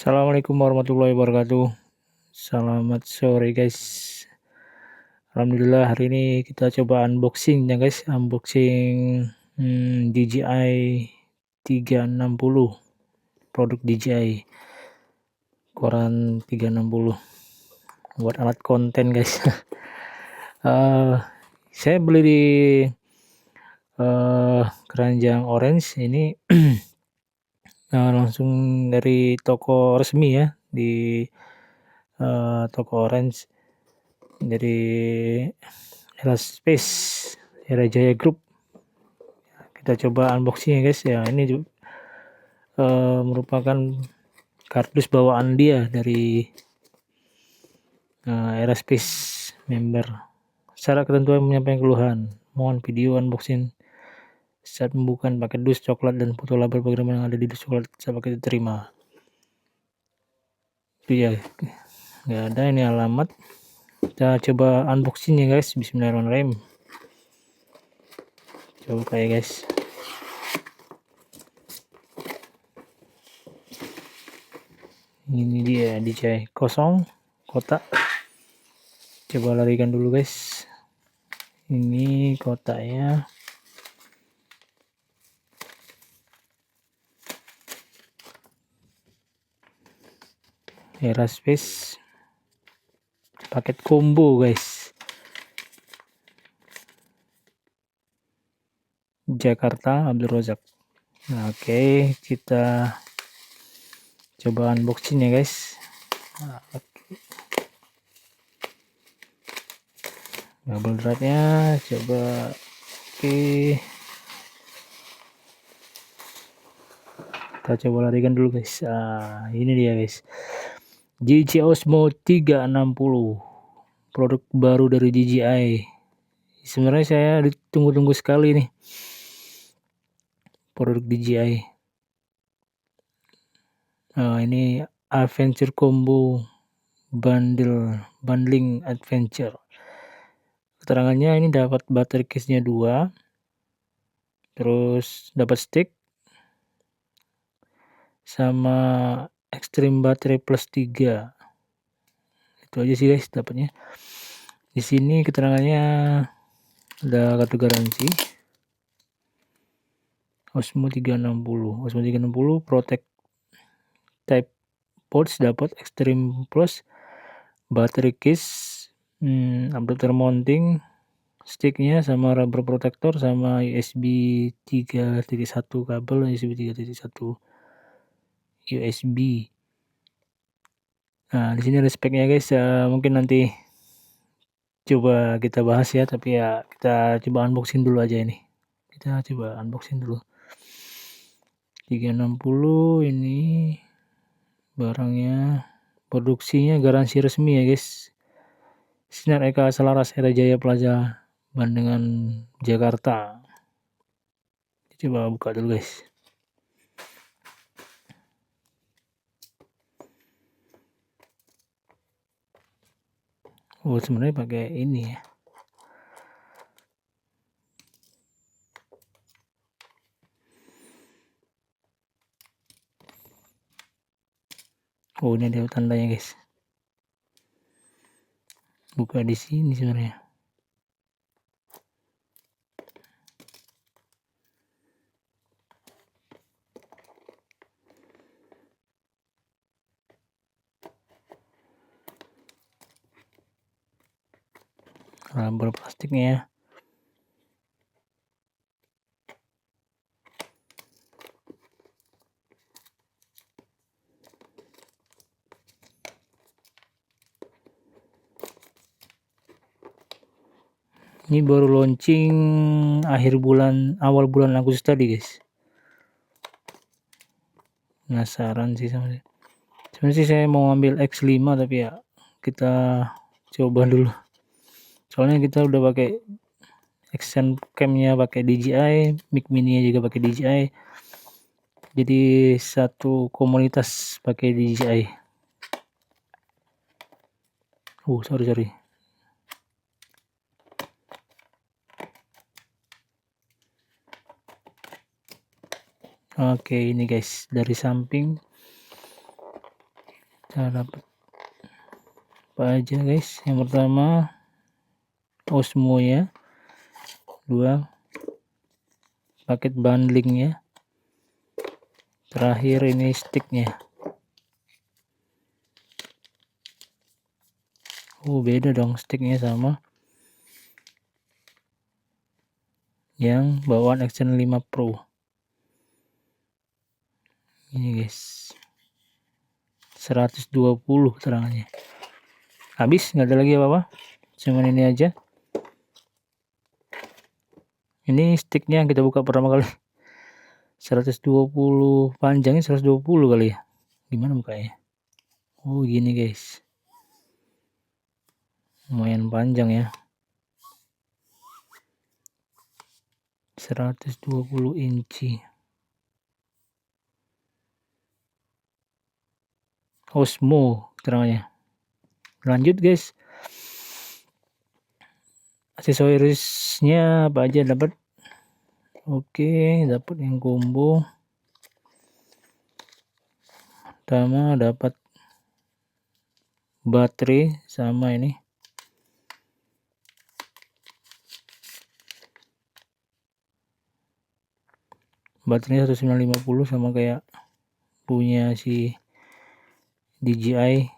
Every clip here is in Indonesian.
Assalamualaikum warahmatullahi wabarakatuh. Selamat sore guys. Alhamdulillah hari ini kita coba unboxing ya guys. Unboxing DJI 360, produk DJI Coran 360 buat alat konten guys. Saya beli di keranjang orange ini. Langsung dari toko resmi ya, di toko orange dari Aerospace Era Jaya Group. Kita coba unboxing ya guys ya. Ini merupakan kardus bawaan dia dari Aerospace member. Secara ketentuan menyampaikan keluhan, mohon video unboxing saat membuka paket dus coklat dan foto label bagaimana yang ada di dus coklat saat paket diterima. Itu ya, nggak ada ini alamat. Kita coba unboxing ya guys. Bismillahirrahmanirrahim. Coba buka ya guys. Ini dia DJI kosong kotak. Coba larikan dulu guys. Ini kotaknya. Aerospace paket combo guys. Jakarta Abdul Razak. Nah, oke, kita coba unboxing ya guys. Double dratnya coba. Oke, kita coba larikan dulu guys. Ini dia guys, DJI Osmo 360, produk baru dari DJI. Sebenarnya saya ditunggu-tunggu sekali nih produk DJI. Ini adventure combo bundling adventure. Keterangannya ini dapat baterai case-nya 2, terus dapat stick sama extreme baterai plus 3. Itu aja sih guys dapatnya. Di sini keterangannya ada kartu garansi Osmo 360 Protect Type Ports, dapat Extreme Plus, baterai case, adapter mounting, sticknya sama rubber protector, sama USB 3.1 kabel USB 3.1 USB. Nah, di sini ada speknya guys. Mungkin nanti coba kita bahas ya, tapi ya kita coba unboxing dulu aja ini. Kita coba unboxing dulu. 360 ini barangnya, produksinya garansi resmi ya guys. Sinar Eka Selaras Era Jaya Plaza Bandengan Jakarta. Coba buka dulu guys. Oh, sebenarnya pakai ini ya. Oh, ini ada tandanya guys. Buka di sini sebenarnya. Rubber plastiknya ya. Ini baru launching awal bulan Agustus tadi guys. Penasaran sih sama saya. Sebenarnya sih saya mau ambil X5 tapi ya kita coba dulu. Soalnya kita udah pakai action cam-nya pakai DJI, mic mini-nya juga pakai DJI. Jadi satu komunitas pakai DJI. Sorry. Oke, ini guys dari samping Kita dapat apa aja guys. Yang pertama Osmo ya, 2 paket bundlingnya, terakhir ini sticknya. Beda dong sticknya sama yang bawaan Action 5 Pro ini guys, 120 terangannya. Habis, nggak ada lagi apa-apa, cuman ini aja. Ini sticknya yang kita buka pertama kali, 120 panjangnya, 120 kali ya. Gimana bukanya? Gini guys, lumayan panjang ya, 120 inci. Osmo terangannya. Lanjut guys, aksesorisnya apa aja dapat. Dapat yang combo. Pertama dapat baterai sama ini. Baterainya 1950 sama kayak punya si DJI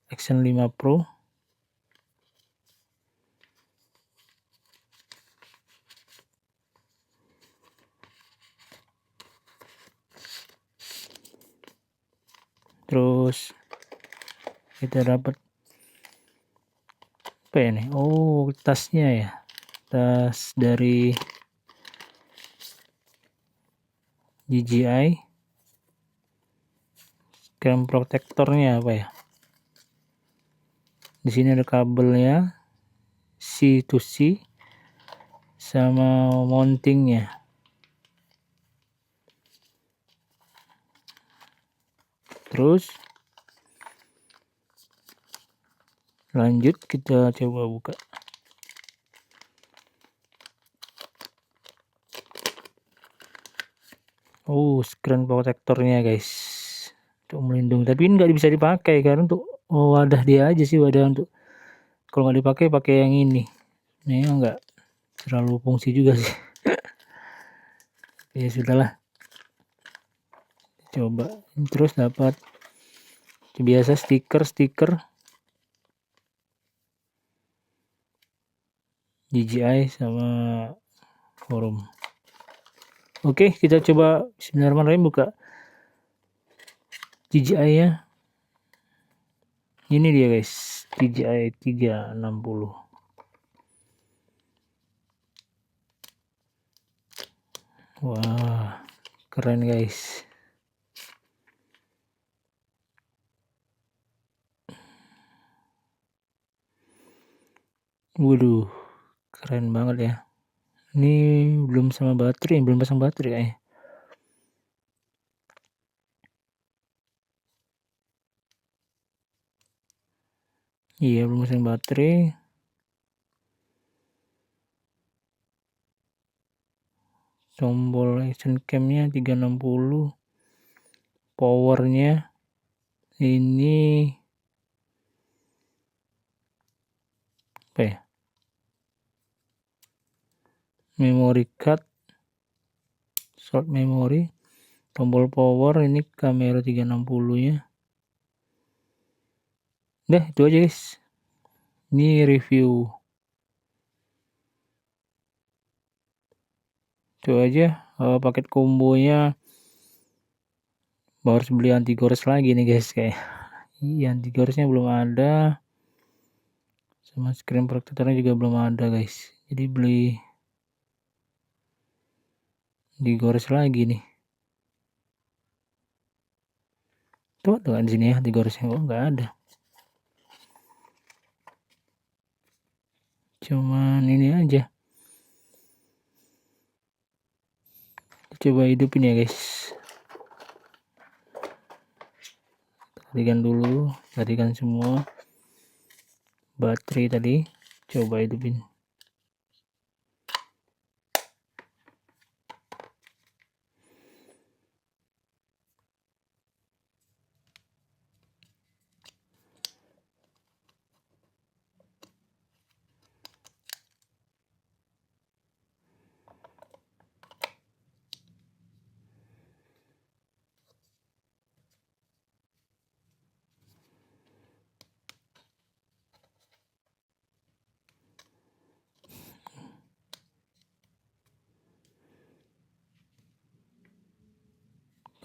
Action 5 Pro. Terus kita dapat apa ya nih? Tasnya ya. Tas dari DJI. Screen protectornya apa ya? Di sini ada kabelnya C to C sama mountingnya. Terus lanjut kita coba buka. Screen protectornya guys, untuk melindungi. Tapi ini nggak bisa dipakai karena untuk wadah dia aja sih, wadah untuk kalau nggak dipakai pakai yang ini. Ini nggak terlalu fungsi juga sih. Ya sudahlah, coba. Terus dapat biasa stiker DJI sama forum. Kita coba bismillahirrahmanirrahim buka DJI ya. Ini dia guys, DJI 360. Wah, keren guys. Waduh, keren banget ya. Ini belum sama baterai, belum pasang baterai kayaknya. Iya, belum pasang baterai. Tombol action camnya 360. Powernya ini apa ya? Memory card, short memory, tombol power, ini kamera 360 nya. Udah itu aja guys, ini review itu aja. Paket kombonya harus beli anti gores lagi nih guys kayak. Iya, anti goresnya belum ada, sama screen protectornya juga belum ada guys, jadi beli digores lagi nih. Tuh di sini ya digoresnya, nggak ada, cuman ini aja. Coba hidupin ya guys, tadikan semua baterai tadi, coba hidupin.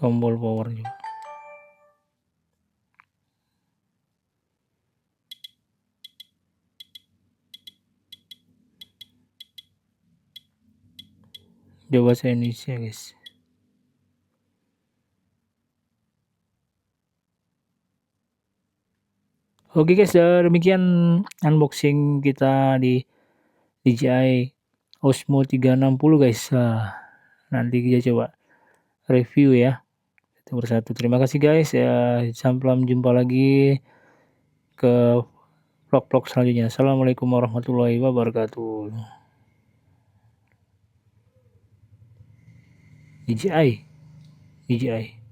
tombol power juga. Coba bahasa Indonesia guys. Oke guys, demikian unboxing kita di DJI Osmo 360 guys. Nanti kita coba review ya satu persatu. Terima kasih guys ya, sampai jumpa lagi ke vlog-vlog selanjutnya. Assalamualaikum warahmatullahi wabarakatuh. DJI